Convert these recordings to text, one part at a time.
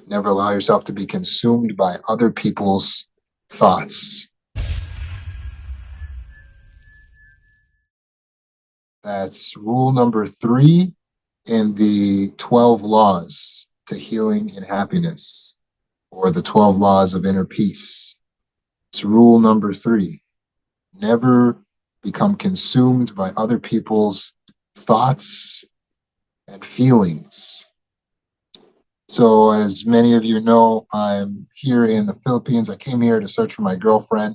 Never allow yourself to be consumed by other people's thoughts. That's rule number 3 in the 12 laws to healing and happiness, or the 12 laws of inner peace. It's rule number 3. Never become consumed by other people's thoughts and feelings. So, as many of you know, I'm here in the Philippines. I came here to search for my girlfriend.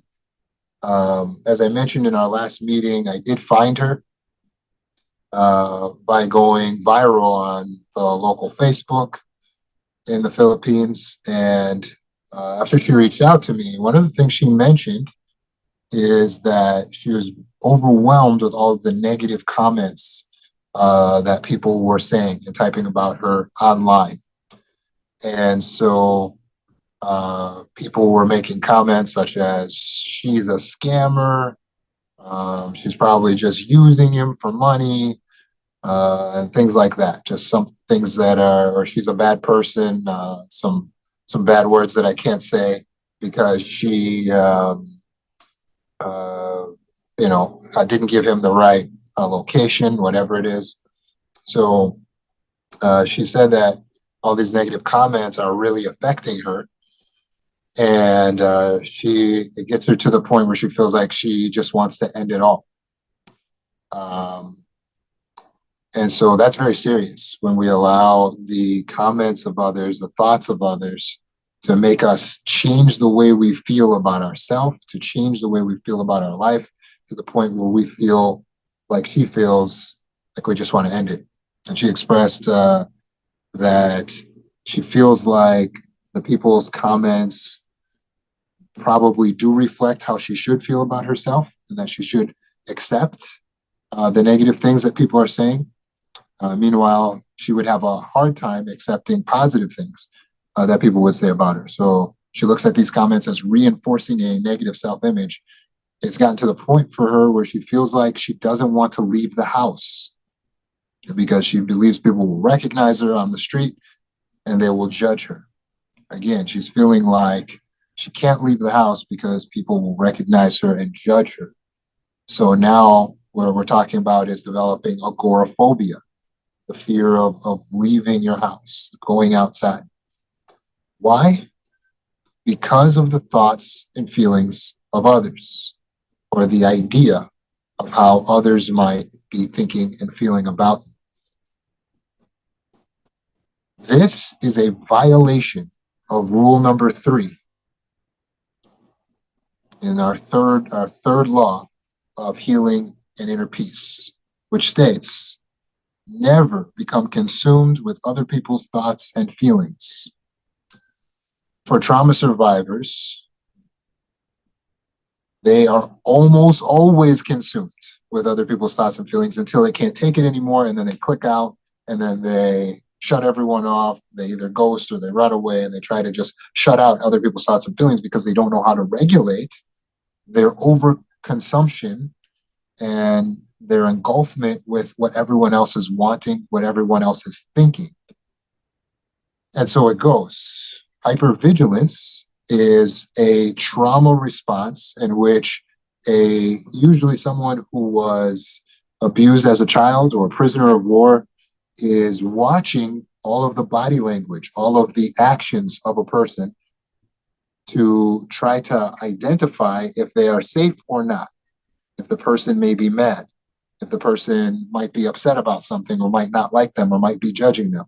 As I mentioned in our last meeting, I did find her by going viral on the local Facebook in the Philippines. And after she reached out to me, one of the things she mentioned is that she was overwhelmed with all of the negative comments that people were saying and typing about her online. And so people were making comments such as, she's a scammer, she's probably just using him for money, and things like that. Just some things that are, or she's a bad person, some bad words that I can't say because she, uh, didn't give him the right location, whatever it is. So she said that all these negative comments are really affecting her, and it gets her to the point where she feels like she just wants to end it all. Um, and so that's very serious when we allow the comments of others, the thoughts of others, to make us change the way we feel about ourselves, to change the way we feel about our life, to the point where we feel like she feels like we just want to end it. And she expressed that she feels like the people's comments probably do reflect how she should feel about herself, and that she should accept the negative things that people are saying. Meanwhile, she would have a hard time accepting positive things that people would say about her. So she looks at these comments as reinforcing a negative self image. It's gotten to the point for her where she feels like she doesn't want to leave the house because she believes people will recognize her on the street and they will judge her. Again, she's feeling like she can't leave the house because people will recognize her and judge her. So now what we're talking about is developing agoraphobia, the fear of leaving your house, going outside. Why? Because of the thoughts and feelings of others, or the idea of how others might be thinking and feeling about you. This is a violation of rule number 3 in our third law of healing and inner peace, which states, never become consumed with other people's thoughts and feelings. For trauma survivors, they are almost always consumed with other people's thoughts and feelings until they can't take it anymore, and then they click out, and then they shut everyone off. They either ghost or they run away, and they try to just shut out other people's thoughts and feelings because they don't know how to regulate their overconsumption and their engulfment with what everyone else is wanting, what everyone else is thinking. And so it goes. Hypervigilance is a trauma response in which usually someone who was abused as a child or a prisoner of war is watching all of the body language, all of the actions of a person to try to identify if they are safe or not, if the person may be mad, if the person might be upset about something or might not like them or might be judging them.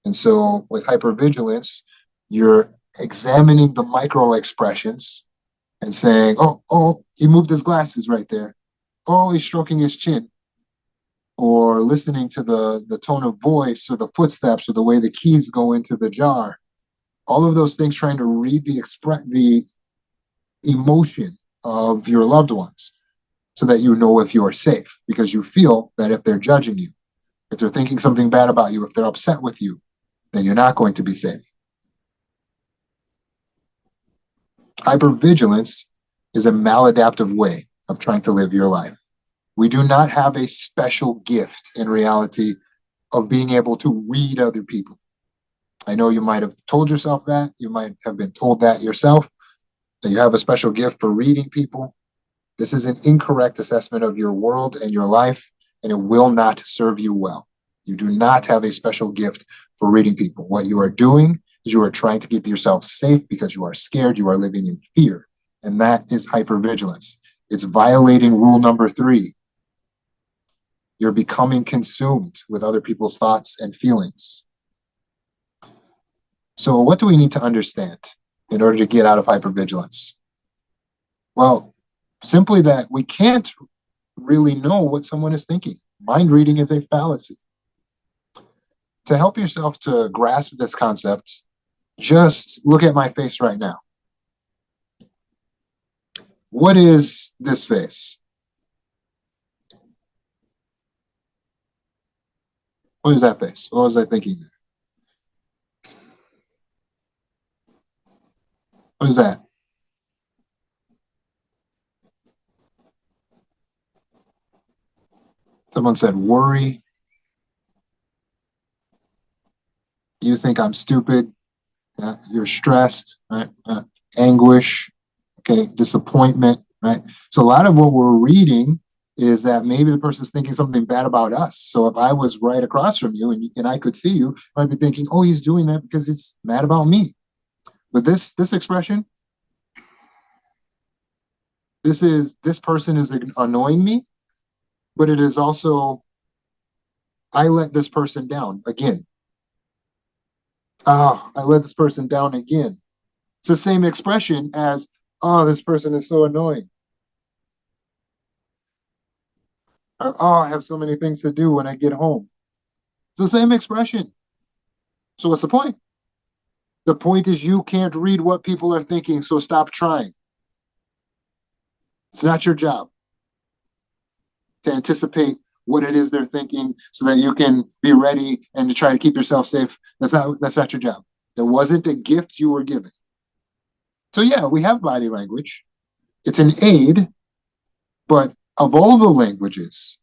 And so with hypervigilance, you're examining the micro expressions and saying, oh, he moved his glasses right there. Oh, he's stroking his chin. Or listening to the tone of voice or the footsteps or the way the keys go into the jar. All of those things trying to read the emotion of your loved ones so that you know if you are safe, because you feel that if they're judging you, if they're thinking something bad about you, if they're upset with you, then you're not going to be safe. Hypervigilance is a maladaptive way of trying to live your life. We do not have a special gift in reality of being able to read other people. I know you might have told yourself that. You might have been told that yourself, that you have a special gift for reading people. This is an incorrect assessment of your world and your life, and it will not serve you well. You do not have a special gift for reading people. What you are doing is you are trying to keep yourself safe because you are scared, you are living in fear. And that is hypervigilance. It's violating rule number 3. You're becoming consumed with other people's thoughts and feelings. So, what do we need to understand in order to get out of hypervigilance? Well, simply that we can't really know what someone is thinking. Mind reading is a fallacy. To help yourself to grasp this concept, just look at my face right now. What is this face? What is that face? What was I thinking there? What is that? Someone said worry. You think I'm stupid. You're stressed, right? Anguish, okay, disappointment, right? So a lot of what we're reading is that maybe the person's thinking something bad about us. So if I was right across from you and I could see you, I might be thinking, oh, he's doing that because he's mad about me. But this expression, this person is annoying me, but it is also I let this person down again. Oh, I let this person down again. It's the same expression as, oh, this person is so annoying. Or, oh, I have so many things to do when I get home. It's the same expression. So what's the point? The point is you can't read what people are thinking, so stop trying. It's not your job to anticipate what it is they're thinking so that you can be ready and to try to keep yourself safe. That's not your job. That wasn't a gift you were given. So yeah, we have body language. It's an aid, but of all the languages,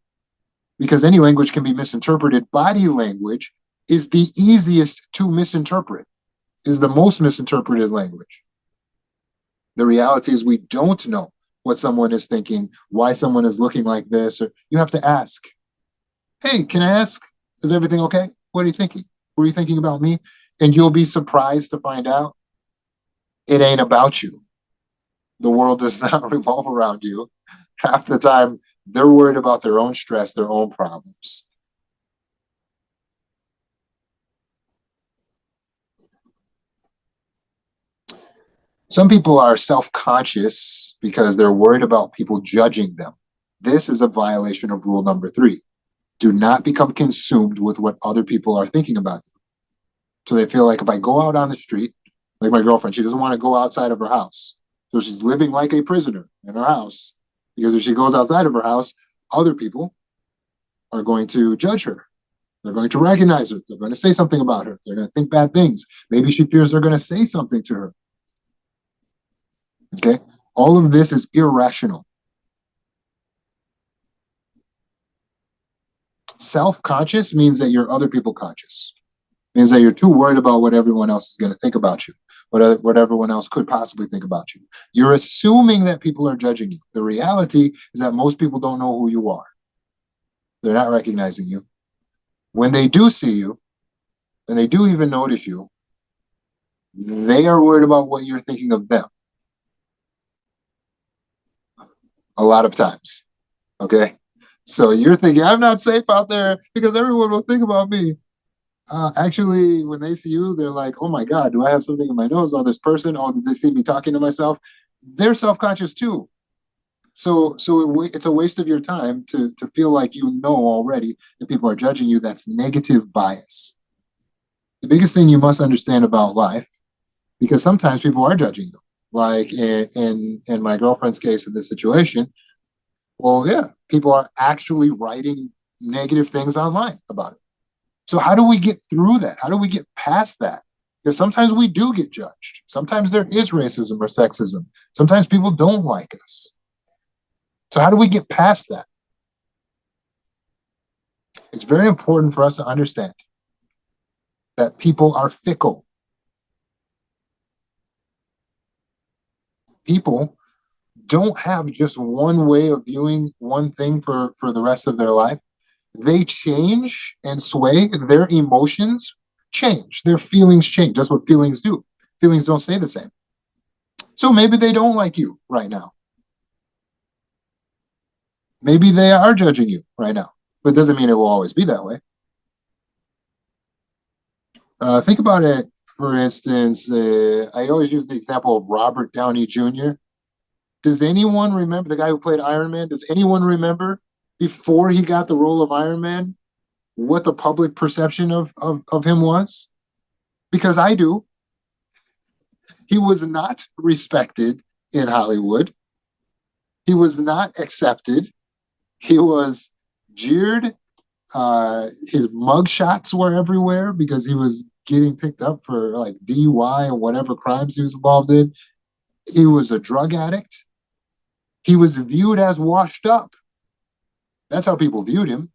because any language can be misinterpreted, body language is the easiest to misinterpret, is the most misinterpreted language. The reality is we don't know what someone is thinking, why someone is looking like this, or you have to ask, hey, can I ask, is everything okay? What are you thinking? What are you thinking about me? And you'll be surprised to find out it ain't about you. The world does not revolve around you. Half the time, they're worried about their own stress, their own problems. Some people are self conscious because they're worried about people judging them. This is a violation of rule number 3. Do not become consumed with what other people are thinking about you. So they feel like if I go out on the street, like my girlfriend, she doesn't want to go outside of her house. So she's living like a prisoner in her house because if she goes outside of her house, other people are going to judge her. They're going to recognize her. They're going to say something about her. They're going to think bad things. Maybe she fears they're going to say something to her. Okay. All of this is irrational. Self-conscious means that you're other people conscious. Means that you're too worried about what everyone else is going to think about you, what everyone else could possibly think about you. You're assuming that people are judging you. The reality is that most people don't know who you are. They're not recognizing you. When they do see you, and they do even notice you, they are worried about what you're thinking of them. A lot of times. Okay. So you're thinking, I'm not safe out there because everyone will think about me. Actually, when they see you, they're like, oh my God, do I have something in my nose? Oh, this person, oh, did they see me talking to myself? They're self conscious too. So it's a waste of your time to feel like you know already that people are judging you. That's negative bias. The biggest thing you must understand about life, because sometimes people are judging you. Like in my girlfriend's case in this situation, well, yeah, people are actually writing negative things online about it. So how do we get through that? How do we get past that? Because sometimes we do get judged. Sometimes there is racism or sexism. Sometimes people don't like us. So how do we get past that? It's very important for us to understand that people are fickle. people don't have just one way of viewing one thing for the rest of their life. They change and sway. Their emotions change. Their feelings change. That's what feelings do. Feelings don't stay the same. So maybe they don't like you right now. Maybe they are judging you right now, but it doesn't mean it will always be that way. Think about it, for instance, I always use the example of Robert Downey Jr. Does anyone remember the guy who played Iron Man? Does anyone remember before he got the role of Iron Man what the public perception of him was? Because I do. He was not respected in Hollywood. He was not accepted. He was jeered. His mug shots were everywhere because he was getting picked up for like DUI and whatever crimes he was involved in. He was a drug addict. He was viewed as washed up. That's how people viewed him.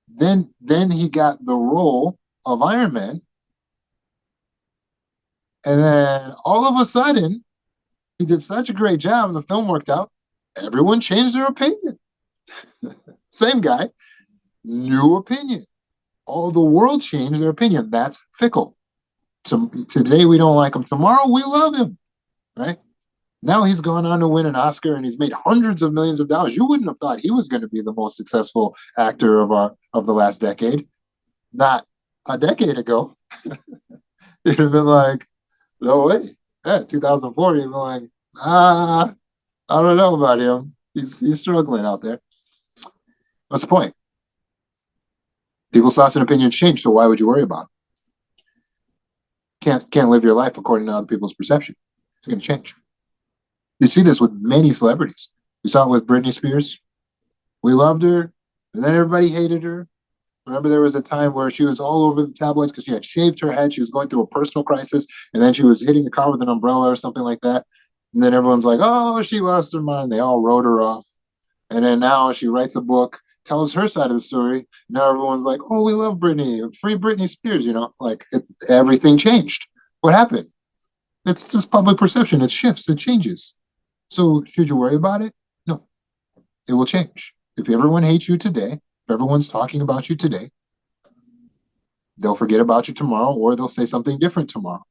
Then he got the role of Iron Man, and then all of a sudden he did such a great job, and the film worked out. Everyone changed their opinion. Same guy, new opinion. All the world changed their opinion. That's fickle. So today we don't like him. Tomorrow we love him, right? Now he's gone on to win an Oscar and he's made hundreds of millions of dollars. You wouldn't have thought he was going to be the most successful actor of the last decade. Not a decade ago. You'd have been like, no way. Yeah, 2004, you'd been like, I don't know about him. He's struggling out there. What's the point? People's thoughts and opinions change, so why would you worry about it? Can't live your life according to other people's perception. It's going to change. You see this with many celebrities. You saw it with Britney Spears. We loved her, and then everybody hated her. Remember, there was a time where she was all over the tabloids because she had shaved her head. She was going through a personal crisis, and then she was hitting the car with an umbrella or something like that. And then everyone's like, oh, she lost her mind. They all wrote her off. And then now she writes a book, tells her side of the story. Now everyone's like, oh, we love Britney. Free Britney Spears, everything changed. What happened? It's just public perception. It shifts. It changes. So should you worry about it? No, it will change. If everyone hates you today, if everyone's talking about you today, they'll forget about you tomorrow, or they'll say something different tomorrow.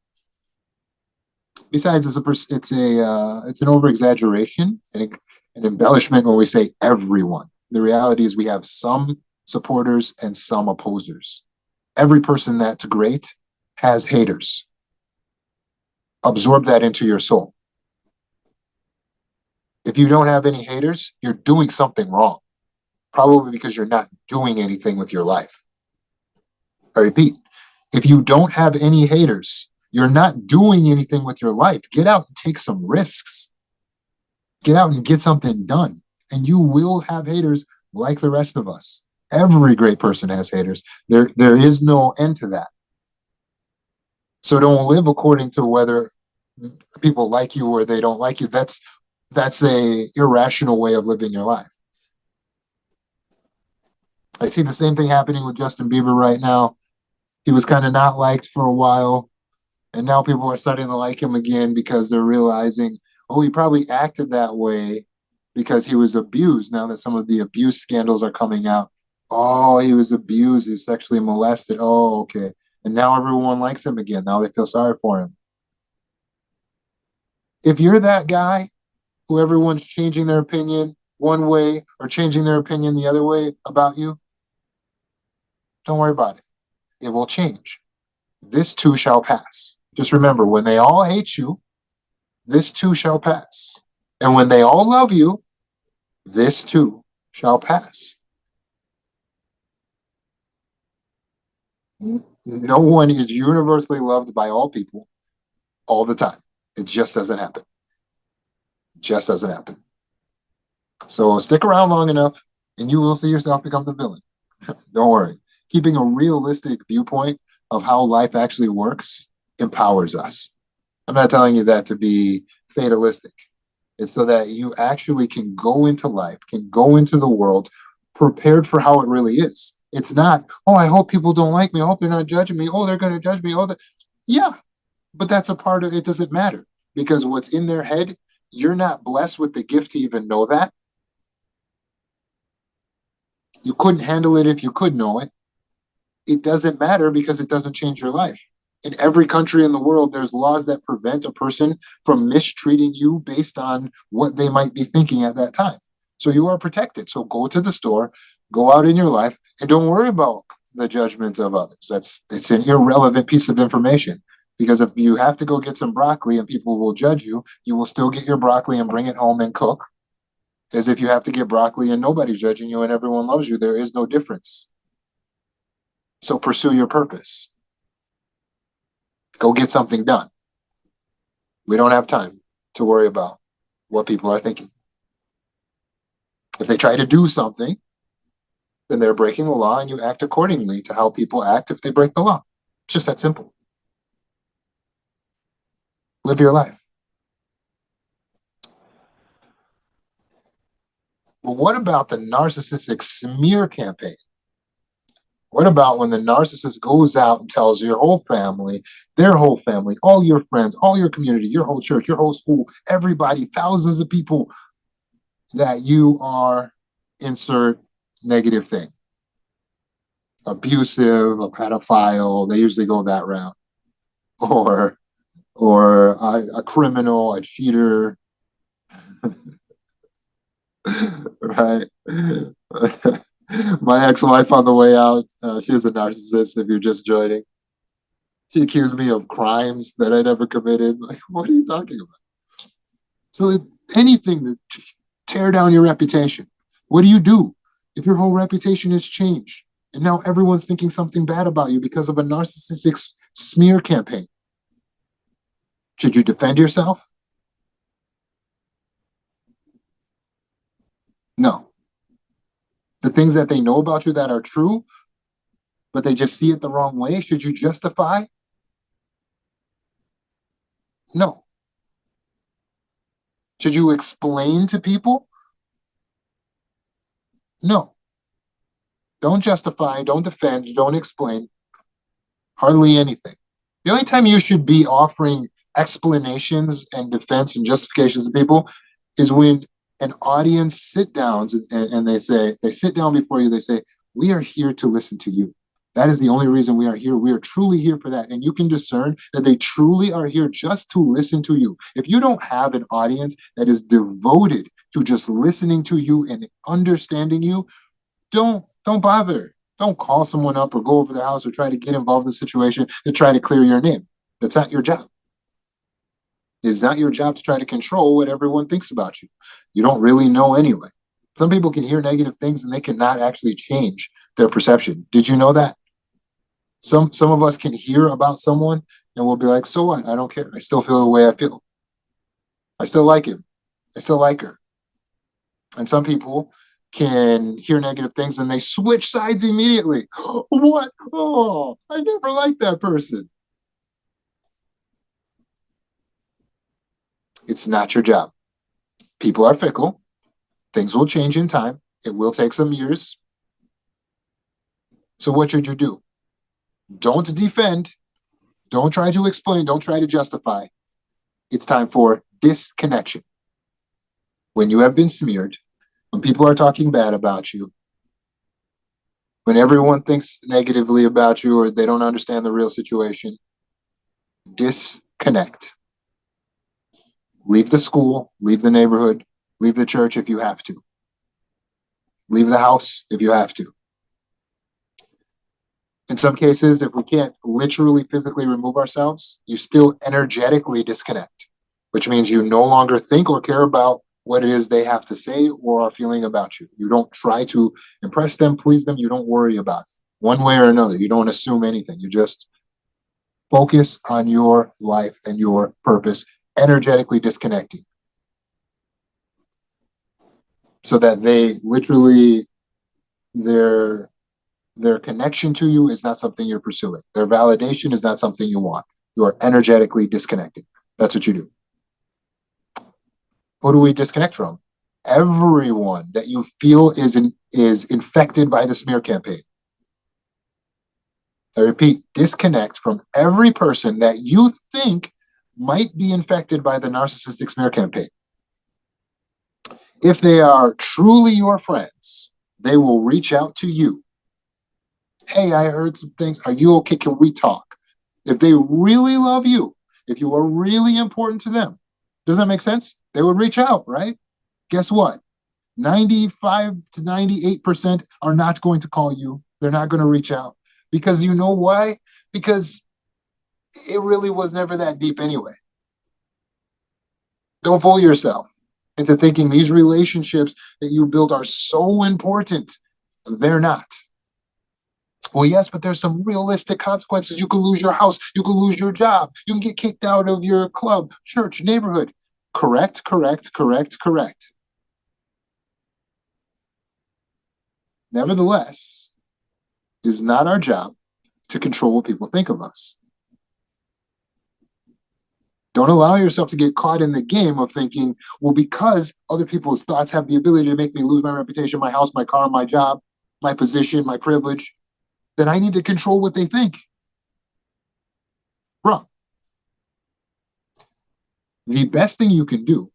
Besides, it's an over exaggeration and an embellishment when we say everyone. The reality is we have some supporters and some opposers. Every person that's great has haters. Absorb that into your soul. If you don't have any haters, you're doing something wrong. Probably because you're not doing anything with your life. I repeat, if you don't have any haters, you're not doing anything with your life. Get out and take some risks. Get out and get something done. And you will have haters like the rest of us. Every great person has haters. There is no end to that. So don't live according to whether people like you or they don't like you. That's a irrational way of living your life. I see the same thing happening with Justin Bieber right now. He was kind of not liked for a while, and now people are starting to like him again because they're realizing, oh, he probably acted that way because he was abused. Now that some of the abuse scandals are coming out, oh, he was abused, he was sexually molested. Oh, okay. And now everyone likes him again. Now they feel sorry for him. If you're that guy who everyone's changing their opinion one way or changing their opinion the other way about you, don't worry about it. It will change. This too shall pass. Just remember, when they all hate you, this too shall pass. And when they all love you, this too shall pass. No one is universally loved by all people all the time. It just doesn't happen. Just doesn't happen. So stick around long enough and you will see yourself become the villain. Don't worry. Keeping a realistic viewpoint of how life actually works empowers us. I'm not telling you that to be fatalistic. It's so that you actually can go into life, can go into the world prepared for how it really is. It's not, oh, I hope people don't like me. I hope they're not judging me. Oh, they're going to judge me. Yeah, but that's a part of it. Doesn't matter. because what's in their head, you're not blessed with the gift to even know that. You couldn't handle it if you could know it. It doesn't matter because it doesn't change your life. In every country in the world, there's laws that prevent a person from mistreating you based on what they might be thinking at that time. So you are protected. So go to the store, go out in your life, and don't worry about the judgment of others. It's an irrelevant piece of information. Because if you have to go get some broccoli and people will judge you, you will still get your broccoli and bring it home and cook. As if you have to get broccoli and nobody's judging you and everyone loves you. There is no difference. So pursue your purpose. Go get something done. We don't have time to worry about what people are thinking. If they try to do something, then they're breaking the law and you act accordingly to how people act if they break the law. It's just that simple. Live your life. But what about the narcissistic smear campaign? What about when the narcissist goes out and tells your whole family, their whole family, all your friends, all your community, your whole church, your whole school, everybody, thousands of people, that you are insert negative thing? Abusive, a pedophile, they usually go that route. Or a criminal, a cheater, right? My ex-wife on the way out, she's a narcissist if you're just joining. She accused me of crimes that I never committed. Like, what are you talking about? So anything that tear down your reputation, what do? If your whole reputation is changed and now everyone's thinking something bad about you because of a narcissistic smear campaign? Should you defend yourself? No. The things that they know about you that are true, but they just see it the wrong way, should you justify? No. Should you explain to people? No. Don't justify, don't defend, don't explain. Hardly anything. The only time you should be offering explanations and defense and justifications to people is when an audience sit down and they sit down before you, they say, we are here to listen to you. That is the only reason we are here. We are truly here for that. And you can discern that they truly are here just to listen to you. If you don't have an audience that is devoted to just listening to you and understanding you, don't bother. Don't call someone up or go over their house or try to get involved in the situation to try to clear your name. That's not your job. It's not your job to try to control what everyone thinks about you. You don't really know anyway. Some people can hear negative things and they cannot actually change their perception. Did you know that? Some of us can hear about someone and we'll be like, so what? I don't care. I still feel the way I feel. I still like him. I still like her. And some people can hear negative things and they switch sides immediately. What? Oh, I never liked that person. It's not your job. People are fickle. Things will change in time. It will take some years. So what should you do? Don't defend. Don't try to explain. Don't try to justify. It's time for disconnection. When you have been smeared, when people are talking bad about you, when everyone thinks negatively about you or they don't understand the real situation, disconnect. Leave the school, leave the neighborhood, leave the church if you have to. Leave the house if you have to. In some cases, if we can't literally physically remove ourselves, you still energetically disconnect, which means you no longer think or care about what it is they have to say or are feeling about you. You don't try to impress them, please them. You don't worry about it one way or another. You don't assume anything. You just focus on your life and your purpose, energetically disconnecting, so that they literally, their connection to you is not something you're pursuing. Their validation is not something you want. You are energetically disconnecting. That's what you do. Who do we disconnect from? Everyone that you feel is infected by the smear campaign. I repeat, disconnect from every person that you think might be infected by the narcissistic smear campaign. If they are truly your friends, they will reach out to you. Hey, I heard some things. Are you okay? Can we talk? If they really love you, if you are really important to them, does that make sense? They would reach out, right? Guess what? 95 to 98% are not going to call you. They're not going to reach out. Because you know why? Because it really was never that deep anyway. Don't fool yourself into thinking these relationships that you build are so important. They're not. Well, yes, but there's some realistic consequences. You can lose your house. You can lose your job. You can get kicked out of your club, church, neighborhood. Correct, correct, correct, correct. Nevertheless, it is not our job to control what people think of us. Don't allow yourself to get caught in the game of thinking, well, because other people's thoughts have the ability to make me lose my reputation, my house, my car, my job, my position, my privilege, then I need to control what they think. Wrong. The best thing you can do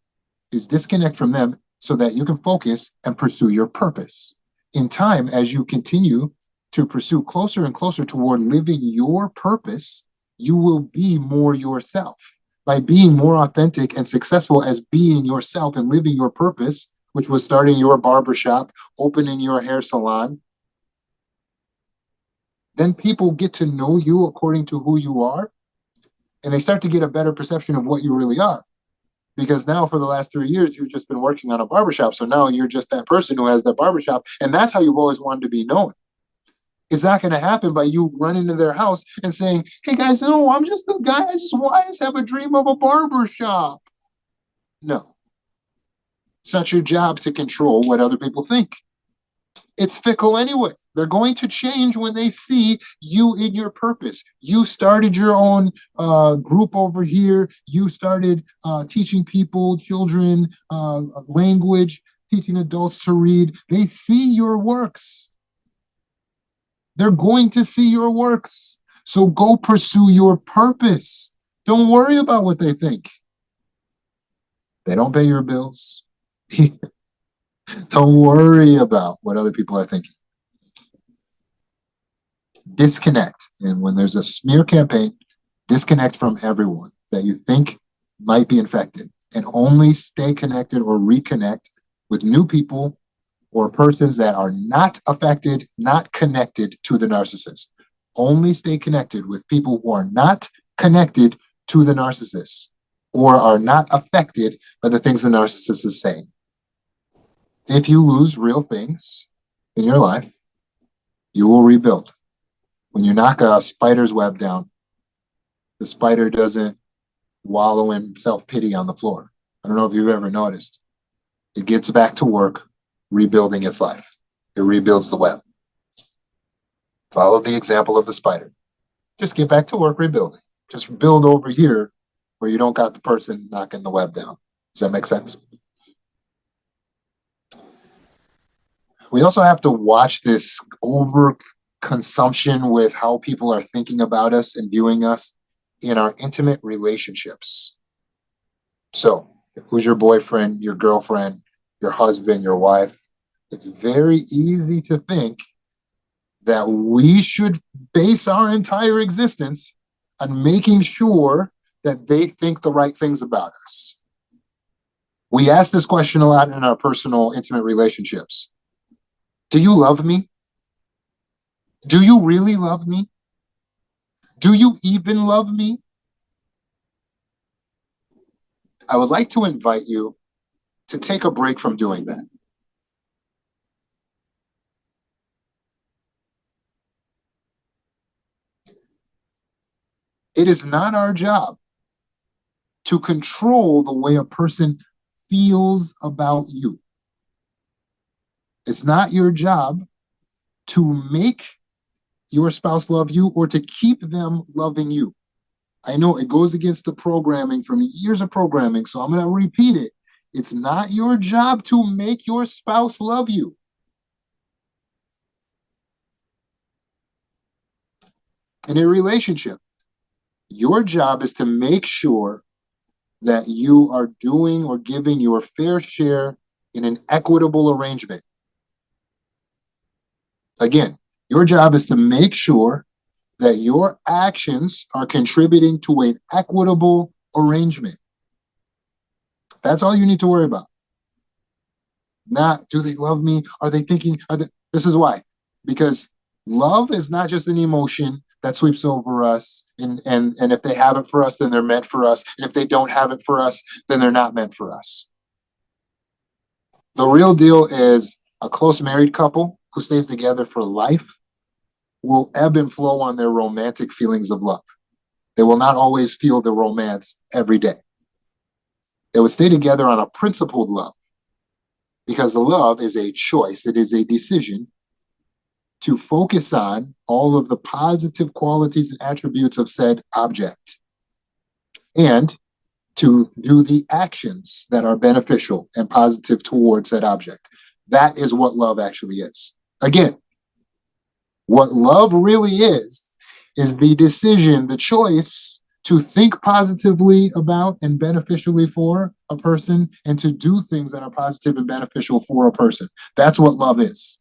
is disconnect from them so that you can focus and pursue your purpose. In time, as you continue to pursue closer and closer toward living your purpose, you will be more yourself. By being more authentic and successful as being yourself and living your purpose, which was starting your barbershop, opening your hair salon, then people get to know you according to who you are, and they start to get a better perception of what you really are. Because now for the last 3 years, you've just been working on a barbershop. So now you're just that person who has that barbershop. And that's how you've always wanted to be known. It's not going to happen by you running to their house and saying, hey guys, no, I'm just a guy. I just have a dream of a barbershop. No, it's not your job to control what other people think. It's fickle anyway. They're going to change when they see you in your purpose. You started your own group over here. You started teaching people, children, language, teaching adults to read. They see your works. They're going to see your works. So go pursue your purpose. Don't worry about what they think. They don't pay your bills. Don't worry about what other people are thinking. Disconnect. And when there's a smear campaign, disconnect from everyone that you think might be infected and only stay connected or reconnect with new people or persons that are not affected, not connected to the narcissist. Only stay connected with people who are not connected to the narcissist or are not affected by the things the narcissist is saying. If you lose real things in your life, you will rebuild. When you knock a spider's web down, the spider doesn't wallow in self-pity on the floor. I don't know if you've ever noticed. It gets back to work rebuilding its life. It rebuilds the web. Follow the example of the spider. Just get back to work rebuilding. Just build over here where you don't got the person knocking the web down. Does that make sense? We also have to watch this overconsumption with how people are thinking about us and viewing us in our intimate relationships. So, who's your boyfriend, your girlfriend, your husband, your wife? It's very easy to think that we should base our entire existence on making sure that they think the right things about us. We ask this question a lot in our personal, intimate relationships. Do you love me? Do you really love me? Do you even love me? I would like to invite you to take a break from doing that. It is not our job to control the way a person feels about you. It's not your job to make your spouse love you or to keep them loving you. I know it goes against the programming from years of programming, so I'm going to repeat it. It's not your job to make your spouse love you. In a relationship, your job is to make sure that you are doing or giving your fair share in an equitable arrangement. Again, your job is to make sure that your actions are contributing to an equitable arrangement. That's all you need to worry about. Not, do they love me? Are they thinking? This is why. Because love is not just an emotion that sweeps over us. And if they have it for us, then they're meant for us. And if they don't have it for us, then they're not meant for us. The real deal is a close married couple who stays together for life will ebb and flow on their romantic feelings of love. They will not always feel the romance every day. They would stay together on a principled love because the love is a choice, it is a decision to focus on all of the positive qualities and attributes of said object and to do the actions that are beneficial and positive towards that object. That is what love actually is. Again, what love really is the decision, the choice to think positively about and beneficially for a person and to do things that are positive and beneficial for a person. That's what love is.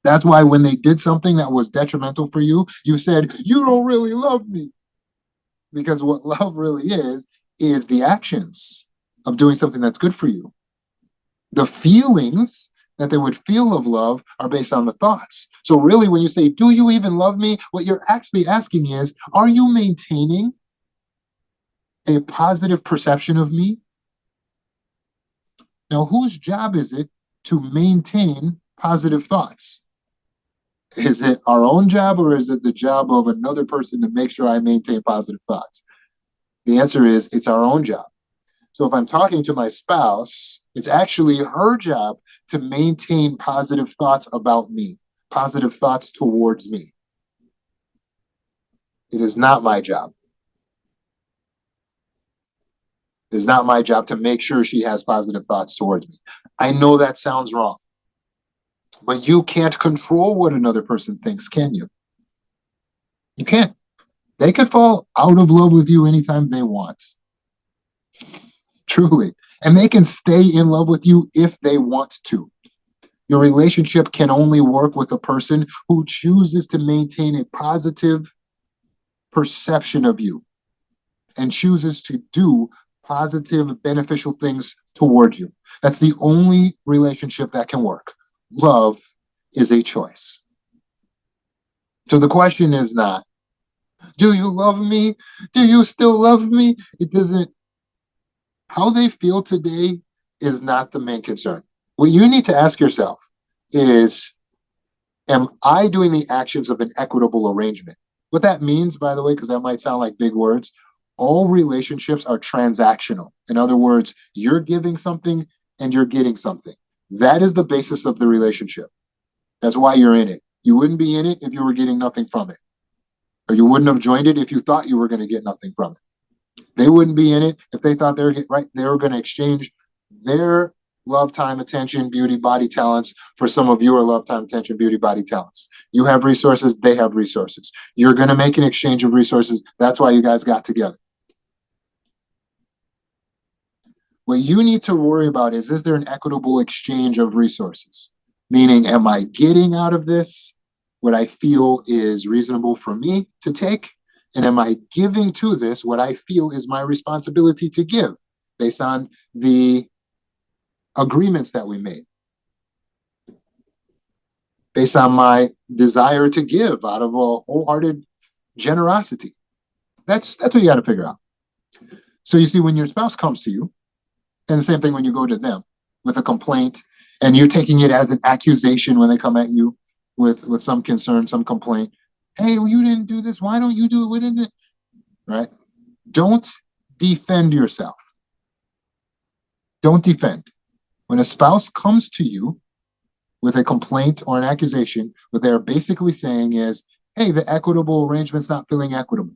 That's why when they did something that was detrimental for you, you said, you don't really love me. Because what love really is the actions of doing something that's good for you. The feelings that they would feel of love are based on the thoughts. So really, when you say, do you even love me? What you're actually asking is, are you maintaining a positive perception of me? Now, whose job is it to maintain positive thoughts? Is it our own job or is it the job of another person to make sure I maintain positive thoughts? The answer is it's our own job. So if I'm talking to my spouse, it's actually her job to maintain positive thoughts about me, positive thoughts towards me. It is not my job. It is not my job to make sure she has positive thoughts towards me. I know that sounds wrong, but you can't control what another person thinks, can you? You can't. They could fall out of love with you anytime they want. Truly. And they can stay in love with you if they want to. Your relationship can only work with a person who chooses to maintain a positive perception of you and chooses to do positive, beneficial things towards you. That's the only relationship that can work. Love is a choice. So the question is not, do you love me? Do you still love me? It doesn't, how they feel today is not the main concern. What you need to ask yourself is, am I doing the actions of an equitable arrangement? What that means, by the way, because that might sound like big words, all relationships are transactional. In other words, you're giving something and you're getting something. That is the basis of the relationship. That's why you're in it. You wouldn't be in it if you were getting nothing from it. Or you wouldn't have joined it if you thought you were going to get nothing from it. They wouldn't be in it if they thought they were going to exchange their love, time, attention, beauty, body talents for some of your love, time, attention, beauty, body talents. You have resources, they have resources. You're going to make an exchange of resources. That's why you guys got together. What you need to worry about is there an equitable exchange of resources? Meaning, am I getting out of this what I feel is reasonable for me to take? And am I giving to this what I feel is my responsibility to give based on the agreements that we made, based on my desire to give out of a wholehearted generosity? That's what you got to figure out. So you see, when your spouse comes to you, and the same thing when you go to them with a complaint, and you're taking it as an accusation when they come at you with some concern, some complaint. Hey, well, you didn't do this. Why don't you do it? Didn't it? Right? Don't defend yourself. Don't defend. When a spouse comes to you with a complaint or an accusation, what they're basically saying is, hey, the equitable arrangement's not feeling equitable.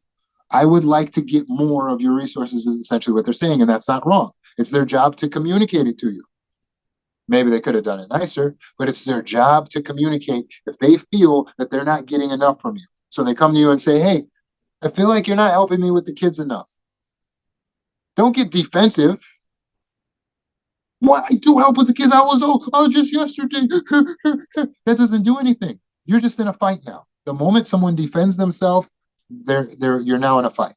I would like to get more of your resources, is essentially what they're saying, and that's not wrong. It's their job to communicate it to you. Maybe they could have done it nicer, but it's their job to communicate if they feel that they're not getting enough from you. So they come to you and say, hey, I feel like you're not helping me with the kids enough. Don't get defensive. Well, I do help with the kids. I was just yesterday. That doesn't do anything. You're just in a fight now. The moment someone defends themselves, you're now in a fight.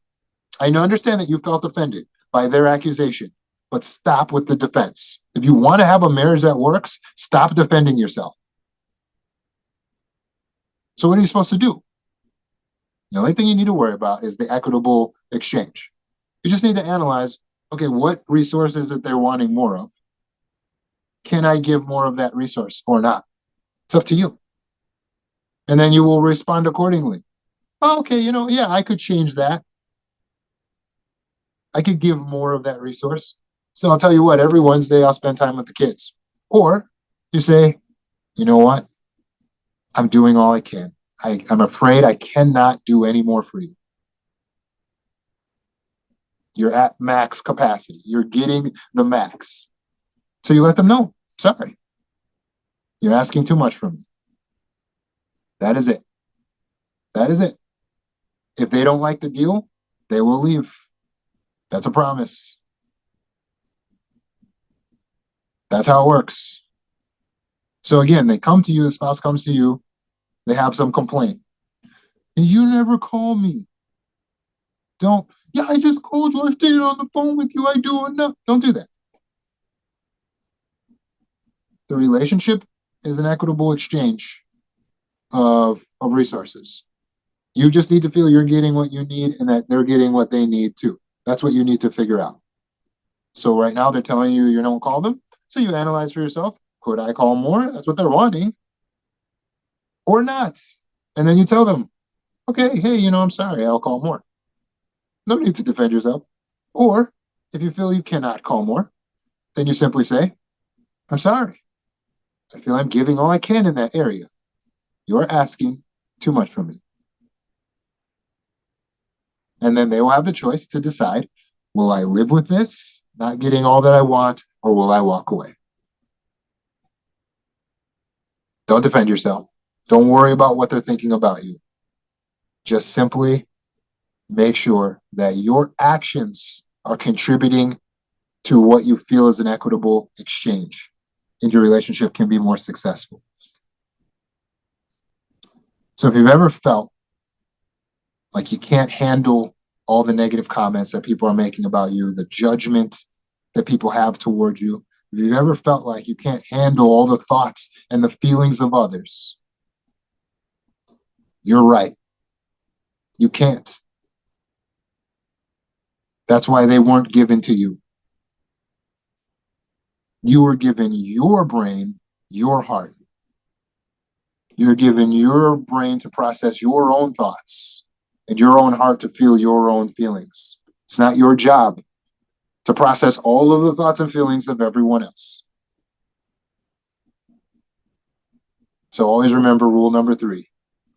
I understand that you felt offended by their accusation, but stop with the defense. If you want to have a marriage that works, stop defending yourself. So what are you supposed to do? The only thing you need to worry about is the equitable exchange. You just need to analyze, okay, what resources that they're wanting more of? Can I give more of that resource or not? It's up to you. And then you will respond accordingly. Oh, okay, yeah, I could change that. I could give more of that resource. So I'll tell you what, every Wednesday I'll spend time with the kids. Or you say, you know what? I'm doing all I can. I'm afraid I cannot do any more for you. You're at max capacity. You're getting the max. So you let them know, sorry, you're asking too much from me. That is it. That is it. If they don't like the deal, they will leave. That's a promise. That's how it works. So again, they come to you, the spouse comes to you, they have some complaint. And you never call me. Don't, yeah, I just called you. I stayed on the phone with you. I do enough. Don't do that. The relationship is an equitable exchange of resources. You just need to feel you're getting what you need and that they're getting what they need too. That's what you need to figure out. So right now they're telling you you don't call them. So you analyze for yourself. Could I call more? That's what they're wanting. Or not. And then you tell them, okay, hey, I'm sorry, I'll call more. No need to defend yourself. Or if you feel you cannot call more, then you simply say, I'm sorry. I feel I'm giving all I can in that area. You're asking too much from me. And then they will have the choice to decide, will I live with this, not getting all that I want, or will I walk away? Don't defend yourself. Don't worry about what they're thinking about you. Just simply make sure that your actions are contributing to what you feel is an equitable exchange, and your relationship can be more successful. So if you've ever felt like you can't handle all the negative comments that people are making about you, the judgment that people have toward you, if you've ever felt like you can't handle all the thoughts and the feelings of others, you're right. You can't. That's why they weren't given to you. You were given your brain, your heart. You're given your brain to process your own thoughts and your own heart to feel your own feelings. It's not your job to process all of the thoughts and feelings of everyone else. So always remember rule number 3,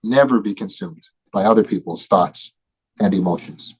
never be consumed by other people's thoughts and emotions.